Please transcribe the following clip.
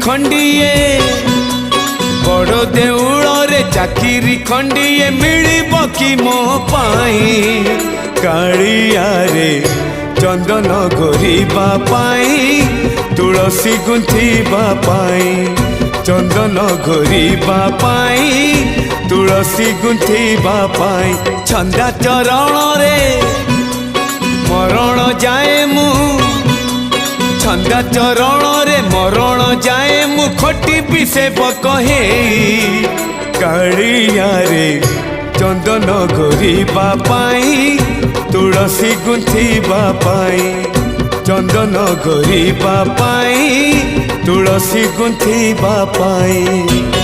खंडिए बड़ देउल रे चाकिरी खंडिए मिलिब कि मो पाई कालिया रे चंदन घोरिबा पाई तुलसी गुंथिबा पाई चंदन घोरिबा पाई तुलसी गुंथिबा पाई छंदा चरण रे मरण जाए मु छंदा चरण रे मरण जाए मु खटिबि सेवक हे कालिया रे चंदन घोरिबा पाई तुलसी गुंथिबा पाई चंदन घोरिबा पाई तुलसी गुंथिबा पाई।